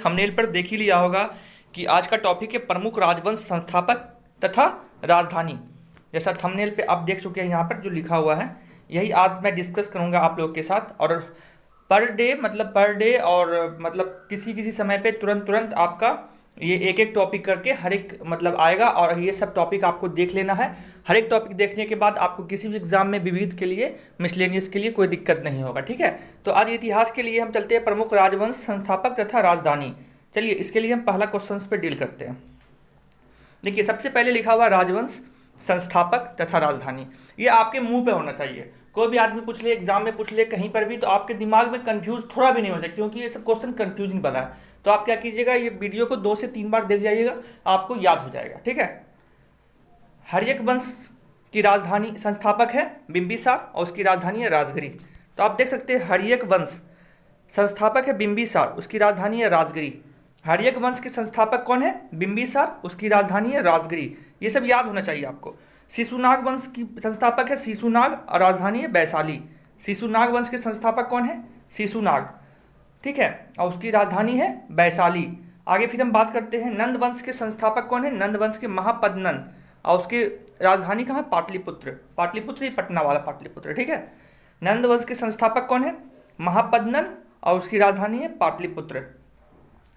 Thumbnail पर देख ही लिया होगा कि आज का टॉपिक है प्रमुख राजवंश संस्थापक तथा राजधानी। जैसा थंबनेल पे आप देख चुके हैं यहाँ पर जो लिखा हुआ है, यही आज मैं डिस्कस करूँगा आप लोग के साथ। और पर डे और मतलब किसी किसी समय पे तुरंत आपका ये एक एक टॉपिक करके हर एक आएगा, और ये सब टॉपिक आपको देख लेना है। हर एक टॉपिक देखने के बाद आपको किसी भी एग्जाम में विविध के लिए, मिसलेनियस के लिए कोई दिक्कत नहीं होगा, ठीक है। तो आज इतिहास के लिए हम चलते हैं प्रमुख राजवंश संस्थापक तथा राजधानी। चलिए इसके लिए हम पहला क्वेश्चन पे डील करते हैं। देखिए सबसे पहले लिखा हुआ राजवंश संस्थापक तथा राजधानी, ये आपके मुंह पे होना चाहिए। कोई भी आदमी पूछ ले, एग्जाम में पूछ ले, कहीं पर भी, तो आपके दिमाग में कंफ्यूज थोड़ा भी नहीं हो जाए, क्योंकि ये सब क्वेश्चन कंफ्यूजिंग बना है। तो आप क्या कीजिएगा, ये वीडियो को 2 से 3 बार देख जाइएगा, आपको याद हो जाएगा, ठीक है। हर्यक वंश की राजधानी संस्थापक है बिंबिसार और उसकी राजधानी है राजगिरी। तो आप देख सकते हैं हर्यक वंश संस्थापक है बिंबिसार, उसकी राजधानी है राजगिरी। हर्यक वंश के संस्थापक कौन है? बिंबिसार, उसकी राजधानी है राजगिरी। ये सब याद होना चाहिए आपको। शिशुनाग वंश की संस्थापक है शिशुनाग और राजधानी है वैशाली। शिशुनाग वंश के संस्थापक कौन है? शिशुनाग, ठीक है, और उसकी राजधानी है वैशाली। आगे फिर हम बात करते हैं नंद वंश के संस्थापक कौन है? नंद वंश के महापद्नन, और उसकी राजधानी कहाँ? पाटलिपुत्र। पाटलिपुत्र, पटना वाला पाटलिपुत्र, ठीक है। नंद वंश के संस्थापक कौन है? महापद्नन, और उसकी राजधानी है पाटलिपुत्र।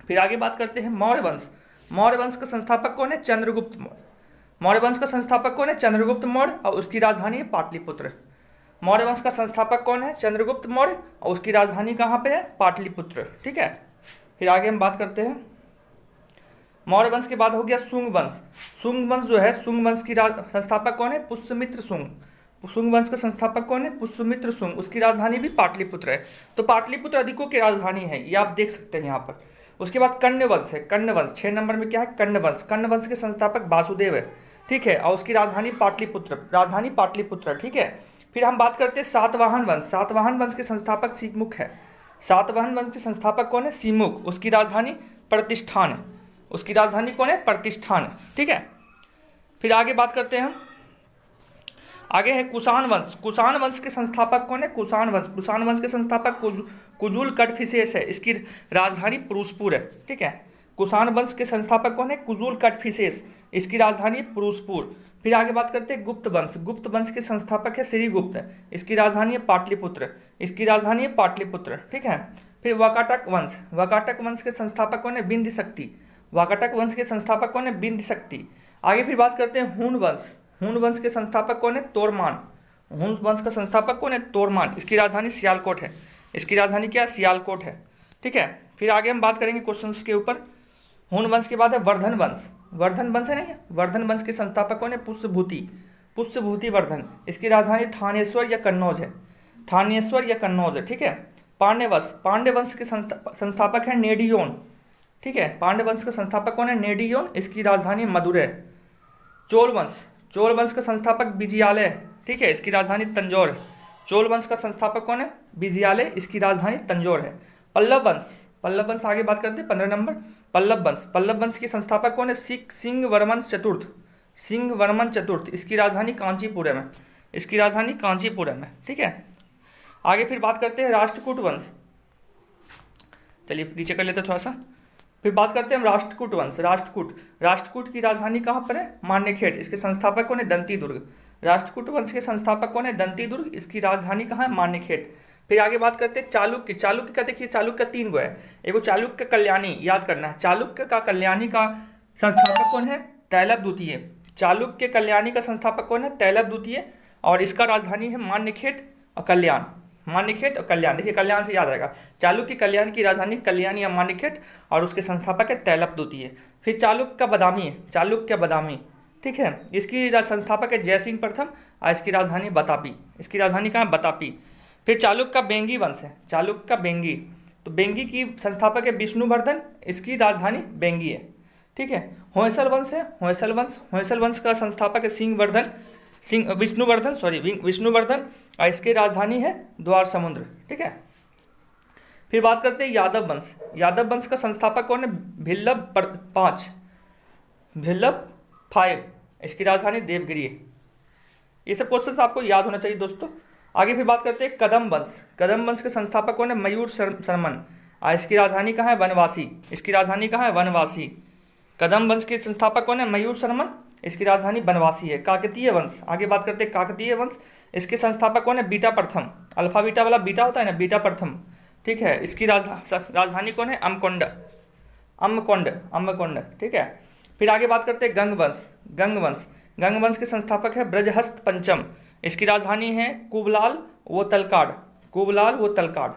फिर आगे बात करते हैं मौर्य वंश। मौर्य वंश का संस्थापक कौन है? चंद्रगुप्त मौर्य। मौर्य वंश का संस्थापक कौन है? चंद्रगुप्त मौर्य, और उसकी राजधानी है पाटलिपुत्र। मौर्य वंश का संस्थापक कौन है? चंद्रगुप्त मौर्य, और उसकी राजधानी कहाँ पे है? पाटलिपुत्र, ठीक है। फिर आगे हम बात करते हैं मौर्य वंश के बाद हो गया शुंग वंश। शुंग वंश जो है, शुंग वंश की संस्थापक कौन है? पुष्यमित्र शुंग। शुंग वंश का संस्थापक कौन है? पुष्यमित्र शुंग, उसकी राजधानी भी पाटलिपुत्र है। तो पाटलिपुत्र अधिकों की राजधानी है, ये आप देख सकते हैं यहाँ पर। उसके बाद कण्व वंश है। कण्व वंश 6 नंबर में क्या है? कण्व वंश। कण्व वंश के संस्थापक वासुदेव है, ठीक है, और उसकी राजधानी पाटलिपुत्र, राजधानी पाटलिपुत्र, ठीक है। फिर हम बात करते हैं सातवाहन वंश। सातवाहन वंश के संस्थापक सीमुख है। सातवाहन वंश के संस्थापक कौन है? सीमुख, उसकी राजधानी प्रतिष्ठान है। उसकी राजधानी कौन है? प्रतिष्ठान, ठीक है। फिर आगे बात करते हैं हम, आगे है कुषाण वंश। कुषाण वंश के संस्थापक कौन है? कुषाण वंश। कुषाण वंश के संस्थापक कुजुल कटफिसेस है, इसकी राजधानी पुरुषपुर है, ठीक है। कुषाण वंश के संस्थापक कौन है? कुजुल कटफिसेस, इसकी राजधानी पुरुषपुर। फिर आगे बात करते हैं गुप्त वंश। गुप्त वंश के संस्थापक है श्रीगुप्त, इसकी राजधानी है पाटलिपुत्र, इसकी राजधानी है पाटलिपुत्र, ठीक है। फिर वाकाटक वंश। वाकाटक वंश के संस्थापक कौन है? बिंद शक्ति। वाकाटक वंश के संस्थापक कौन है? बिंद शक्ति। आगे फिर बात करते हैं हून वंश। हून वंश के संस्थापक कौन है? तोरमान। हून वंश का संस्थापक कौन है? तोरमान, इसकी राजधानी सियालकोट है, इसकी राजधानी क्या? सियालकोट है, ठीक है। फिर आगे हम बात करेंगे क्वेश्चंस के ऊपर। हून वंश के बाद है वर्धन वंश। वर्धन वंश है नहीं, वर्धन वंश के संस्थापक कौन है? पुष्यभूति। पुष्यभूति वर्धन, इसकी राजधानी थानेश्वर या कन्नौज है, थानेश्वर या कन्नौज है, ठीक है। पांड्य वंश। पांड्य वंश के संस्थापक है नेडियोन, ठीक है। पांड्य वंश का संस्थापक कौन है? नेडियोन, इसकी राजधानी मदुरै। चोल वंश। चोल वंश का संस्थापक विजयालय, ठीक है, इसकी राजधानी तंजौर है। चोल वंश का संस्थापक कौन है? विजयालय, इसकी राजधानी तंजौर है। पल्लव वंश। पल्लव वंश आगे बात करते हैं 15 नंबर। पल्लव वंश। पल्लव वंश के संस्थापक कौन है? सिंहवर्मन चतुर्थ। सिंहवर्मन चतुर्थ, इसकी राजधानी कांचीपुरम है, इसकी राजधानी कांचीपुरम है, ठीक है। आगे फिर बात करते हैं राष्ट्रकूट वंश। चलिए नीचे कर लेते हैं थोड़ा सा। फिर बात करते हैं हम राष्ट्रकूट वंश। राष्ट्रकूट। राष्ट्रकूट की राजधानी कहाँ पर है? मान्यखेड़, इसके संस्थापक कौन है? दंती दुर्ग। राष्ट्रकूट वंश के संस्थापक कौन है? दंती दुर्ग, इसकी राजधानी कहाँ है? मान्यखेड़। फिर आगे बात करते हैं चालुक्य। चालुक्य का देखिए, चालुक्य का 3 गो है। एगो चालुक्य कल्याणी, याद करना है। चालुक्य का कल्याणी का संस्थापक कौन है? तैलभ द्वितीय। चालुक्य कल्याणी का संस्थापक कौन है? तैलभ द्वितीय, और इसका राजधानी है मान्यखेड़ और कल्याण। मान्यखेड़ और कल्याण, देखिए कल्याण से याद आएगा। चालुक्य कल्याण की राजधानी कल्याण या मान्यखेड़, और उसके संस्थापक है तैलभ द्वितीय। फिर चालुक्य का बदामी है, चालुक्य बदामी, ठीक है, इसकी संस्थापक है जयसिंह प्रथम, और इसकी राजधानी बतापी, इसकी राजधानी कहाँ है? बतापी। फिर चालुक्य का बेंगी वंश है, चालुक्य का बेंगी, तो बेंगी की संस्थापक है विष्णुवर्धन, इसकी राजधानी बेंगी है, ठीक है। होयसल वंश है, होयसल वंश। होयसल वंश का संस्थापक है विष्णुवर्धन, और इसकी राजधानी है द्वार समुद्र, ठीक है। फिर बात करते हैं यादव वंश। यादव वंश का संस्थापक कौन है? भिल्लभ 5, इसकी राजधानी देवगिरी है। ये सब क्वेश्चन आपको याद होना चाहिए दोस्तों। आगे फिर बात करते हैं कदम वंश। कदम वंश के संस्थापक कौन है? मयूर शर्मन, इसकी राजधानी कहाँ है? वनवासी। इसकी राजधानी कहाँ है? वनवासी। कदम वंश के संस्थापक कौन है? मयूर शर्मन। इसकी राजधानी वनवासी है। काकतीय वंश, आगे बात करते हैं काकतीय वंश। इसके संस्थापक कौन है? बीटा प्रथम। अल्फा बीटा वाला बीटा होता है ना, बीटा प्रथम, ठीक है। इसकी राजधानी कौन है? अम्रकोंड। अम्रकोंड, अम्रकोंड, ठीक है। फिर आगे बात करते हैं गंग वंश। गंग वंश, गंग वंश के संस्थापक है ब्रजहस्त पंचम। इसकी राजधानी है कुबलाल वो तलकाड। कुबलाल वो तलकाड,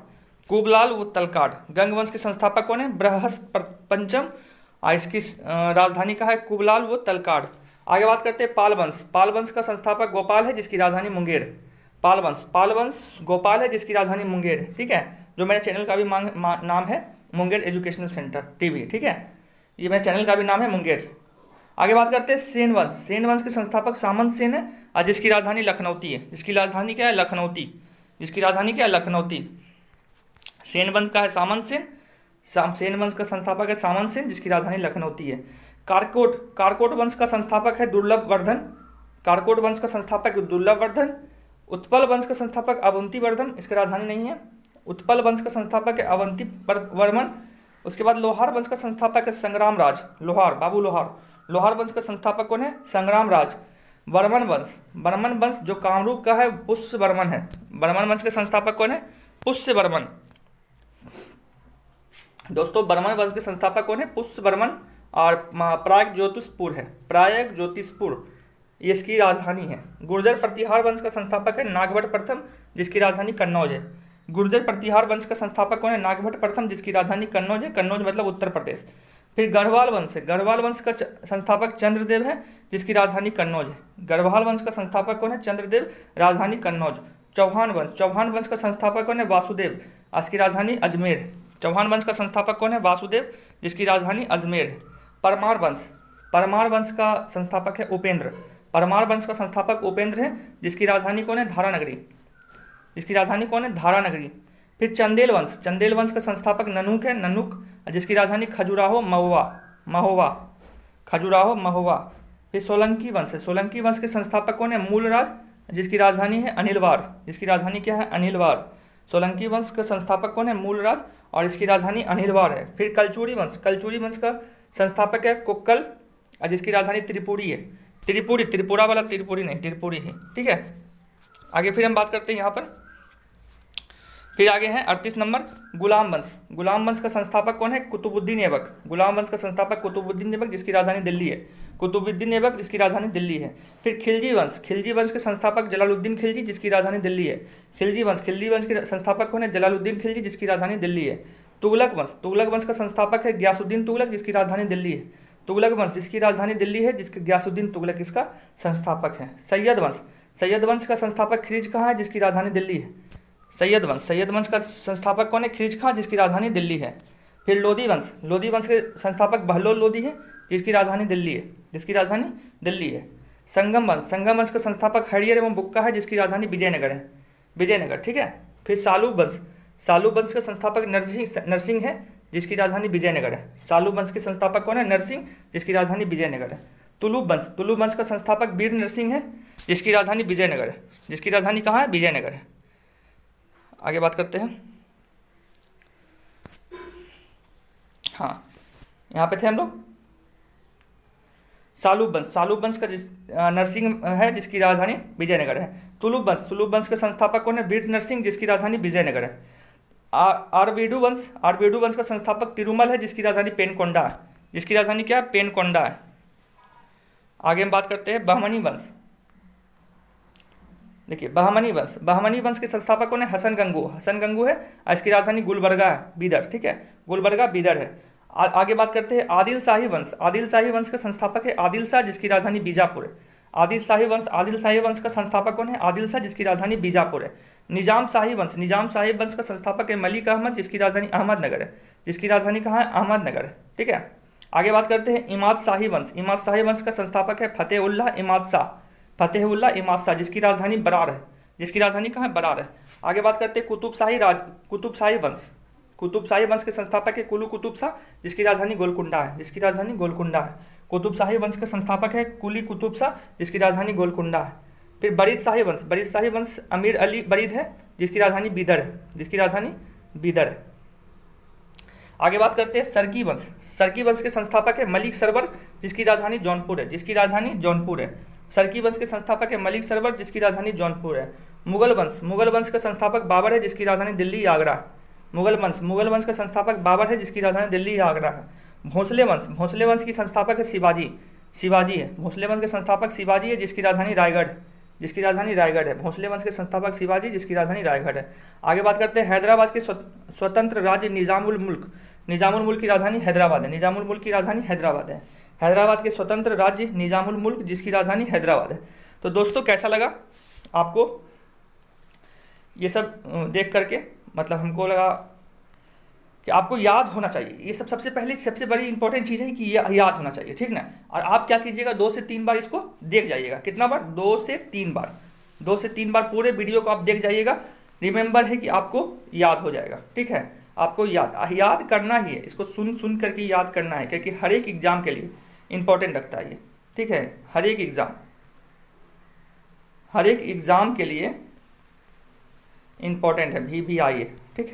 कुबलाल वो तलकाड। गंग वंश के संस्थापक कौन है? ब्रजहस्त पंचम, और इसकी राजधानी का है कुबलाल वो तलकाड। आगे बात करते हैं पाल वंश। पाल वंश का संस्थापक गोपाल है, जिसकी राजधानी मुंगेर। पाल वंश, पाल वंश गोपाल है, जिसकी राजधानी मुंगेर है, ठीक है। जो मेरे चैनल का भी नाम है मुंगेर एजुकेशनल सेंटर टीवी, ठीक है। ये मेरे चैनल का भी नाम है मुंगेर। आगे बात करते हैं सेन वंश। सेन वंश के संस्थापक सामंत सेन है, और जिसकी राजधानी लखनऊती है। जिसकी राजधानी क्या है? लखनऊती। जिसकी राजधानी क्या है? लखनऊती। सेन वंश का है सामंत सेन। सेन वंश का संस्थापक है सामंत सेन, जिसकी राजधानी लखनऊती है। कारकोट, कारकोट वंश का संस्थापक है दुर्लभ वर्धन। कारकोट वंश का संस्थापक दुर्लभ वर्धन। उत्पल वंश का संस्थापक अवंती वर्धन, इसकी राजधानी नहीं है। उत्पल वंश का संस्थापक है अवंती वर्मन। उसके बाद लोहार वंश का संस्थापक है संग्राम राज। लोहार, बाबू लोहार। लोहार वंश का संस्थापक कौन है? संग्राम राज। बर्मन वंश, बर्मन वंश जो कामरूप का है पुष्य बर्मन है। बर्मन वंश के संस्थापक कौन है? पुष्य बर्मन। दोस्तों बर्मन वंश के संस्थापक कौन है? पुष्य बर्मन। और प्राग ज्योतिषपुर है, प्राग ज्योतिषपुर, ये इसकी राजधानी है। गुर्जर प्रतिहार वंश का संस्थापक है नागभट्ट प्रथम, जिसकी राजधानी कन्नौज है। गुर्जर प्रतिहार वंश का संस्थापक कौन है? नागभट्ट प्रथम, जिसकी राजधानी कन्नौज है। कन्नौज मतलब उत्तर प्रदेश। फिर गढ़वाल वंश है। गढ़वाल वंश का संस्थापक चंद्रदेव है, जिसकी राजधानी कन्नौज है। गढ़वाल वंश का संस्थापक कौन है? चंद्रदेव, राजधानी कन्नौज। चौहान वंश, चौहान वंश का संस्थापक कौन है? वासुदेव, इसकी राजधानी अजमेर। चौहान वंश का संस्थापक कौन है? वासुदेव, जिसकी राजधानी अजमेर है। परमार वंश, परमार वंश का संस्थापक है उपेंद्र। परमार वंश का संस्थापक उपेंद्र है, जिसकी राजधानी कौन है? धारानगरी। इसकी राजधानी कौन है? धारानगरी। फिर चंदेल वंश, चंदेल वंश का संस्थापक ननुक है, ननुक, जिसकी राजधानी खजुराहो महुआ, महोवा, खजुराहो महुआ। फिर सोलंकी वंश है। सोलंकी वंश के संस्थापक कौन है? मूलराज, जिसकी राजधानी है अनिलवार। जिसकी राजधानी क्या है? अनिलवार। सोलंकी वंश का संस्थापक कौन है? मूलराज, और इसकी राजधानी अनिलवार है। फिर कलचुरी वंश, कलचुरी वंश का संस्थापक है कुक्कल, और जिसकी राजधानी त्रिपुरी है। त्रिपुरी, त्रिपुरा वाला त्रिपुरी नहीं, त्रिपुरी है, ठीक है। आगे फिर हम बात करते हैं यहाँ पर, फिर आगे है 38 नंबर गुलाम वंश। गुलाम वंश का संस्थापक कौन है? कुतुबुद्दीन ऐबक। गुलाम वंश का संस्थापक कुतुबुद्दीन ऐबक, जिसकी राजधानी दिल्ली है। कुतुबुद्दीन ऐबक, जिसकी राजधानी दिल्ली है। फिर खिलजी वंश, खिलजी वंश के संस्थापक जलालुद्दीन खिलजी, जिसकी राजधानी दिल्ली है। खिलजी वंश, खिलजी वंश के संस्थापक कौन है? जलालुद्दीन खिलजी, जिसकी राजधानी दिल्ली है। तुगलक वंश, तुगलक वंश का संस्थापक है गयासुद्दीन तुगलक, जिसकी राजधानी दिल्ली है। तुगलक वंश, जिसकी राजधानी दिल्ली है, जिसके गयासुद्दीन तुगलक इसका संस्थापक है। सैयद वंश, सैयद वंश का संस्थापक खिरिज कहाँ है? जिसकी राजधानी दिल्ली है। सैयद वंश, सैयद वंश का संस्थापक कौन है? खिरिज खां, जिसकी राजधानी दिल्ली है। फिर लोधी वंश, लोधी वंश के संस्थापक बहलोल लोधी है, जिसकी राजधानी दिल्ली है। जिसकी राजधानी दिल्ली है। संगम वंश, संगम वंश का संस्थापक हरियर एवं बुक्का है, जिसकी राजधानी विजयनगर है, विजयनगर, ठीक है। फिर सालूब वंश, सालूब वंश का संस्थापक नरसिंह है, जिसकी राजधानी विजयनगर है। सालूब वंश के संस्थापक कौन है? नरसिंह, जिसकी राजधानी विजयनगर है। तुलुब वंश, तुलुब वंश का संस्थापक वीर नरसिंह है, जिसकी राजधानी विजयनगर है। जिसकी राजधानी कहाँ है? विजयनगर है। आगे बात करते हैं, हाँ यहाँ पे थे हम लोग। सालूब वंश, सालूब वंश का नरसिंह है, जिसकी राजधानी विजयनगर है। तुलुब वंश, तुलुब वंश के संस्थापक कौन है? वीर नरसिंह, जिसकी राजधानी विजयनगर है। आरवेडु वंश, आरवेडु वंश का संस्थापक तिरुमल है, जिसकी राजधानी पेनकोंडा है। जिसकी राजधानी क्या है? पेनकोंडा है। आगे हम बात करते हैं बहमनी वंश। देखिए बहमनी वंश, बहमनी वंश के संस्थापक कौन है? हसन गंगू, हसन गंगू है, और इसकी राजधानी गुलबर्गा है, बीदर, ठीक है, गुलबर्गा बीदर है। आगे बात करते हैं आदिल शाही वंश। आदिल शाही वंश का संस्थापक है आदिल शाह, जिसकी राजधानी बीजापुर है। आदिल शाही वंश, आदिल शाही वंश का संस्थापक कौन है? आदिल शाह, जिसकी राजधानी बीजापुर है। निजाम शाही वंश, निजाम शाही वंश का संस्थापक है मलिक अहमद, जिसकी राजधानी अहमदनगर है। जिसकी राजधानी कहाँ है? अहमदनगर है, ठीक है। आगे बात करते हैं इमाद शाही वंश। इमाद शाही वंश का संस्थापक है फतेहुल्लाह इमाद शाह, फतेहुल्लाह इमाद शाह, जिसकी राजधानी बरार है। जिसकी राजधानी कहाँ है? बरार है। आगे बात करते हैं कुतुब शाही वंश। कुतुब शाही वंश के संस्थापक है कुली कुतुब शाह, जिसकी राजधानी गोलकुंडा है। जिसकी राजधानी गोलकुंडा है। कुतुब शाही वंश के संस्थापक है कुली कुतुब शाह, जिसकी राजधानी गोलकुंडा है। फिर बरीद शाही वंश, बरीद शाही वंश अमीर अली बरीद है, जिसकी राजधानी बीदर है। जिसकी राजधानी बीदर है। आगे बात करते हैं सरकी वंश। सरकी वंश के संस्थापक है मलिक सरवर, जिसकी राजधानी जौनपुर है। जिसकी राजधानी जौनपुर है। सरकी वंश के संस्थापक है मलिक सरवर, जिसकी राजधानी जौनपुर है। मुगल वंश। मुगल वंश का संस्थापक बाबर है, जिसकी राजधानी दिल्ली आगरा है। मुगल वंश। मुगल वंश का संस्थापक बाबर है, जिसकी राजधानी दिल्ली आगरा है। भोसले वंश। भोसले वंश की संस्थापक है शिवाजी। शिवाजी है। भोसले वंश के संस्थापक शिवाजी है, जिसकी राजधानी रायगढ़। जिसकी राजधानी रायगढ़ है। भोसले वंश के संस्थापक शिवाजी, जिसकी राजधानी रायगढ़ है। आगे बात करते हैं हैदराबाद के स्वतंत्र राज्य निजामुल मुल्क। निजामुल मुल्क की राजधानी हैदराबाद है। निजामुल मुल्क की राजधानी हैदराबाद है। हैदराबाद के स्वतंत्र राज्य निजामुल मुल्क, जिसकी राजधानी हैदराबाद है। तो दोस्तों कैसा लगा आपको ये सब देख करके? मतलब हमको लगा कि आपको याद होना चाहिए ये सब। सबसे पहले सबसे बड़ी इंपॉर्टेंट चीज़ है कि ये याद होना चाहिए, ठीक ना। और आप क्या कीजिएगा, 2 से 3 बार इसको देख जाइएगा। कितना बार? 2 से 3 बार। 2 से 3 बार पूरे वीडियो को आप देख जाइएगा। रिमेंबर है कि आपको याद हो जाएगा, ठीक है। आपको याद करना ही है, इसको सुन सुन करके याद करना है, क्योंकि हर एक एग्जाम के लिए इंपॉर्टेंट रखता है ये, ठीक है। हर एक एग्जाम के लिए इंपॉर्टेंट है, भी आई है, ठीक है।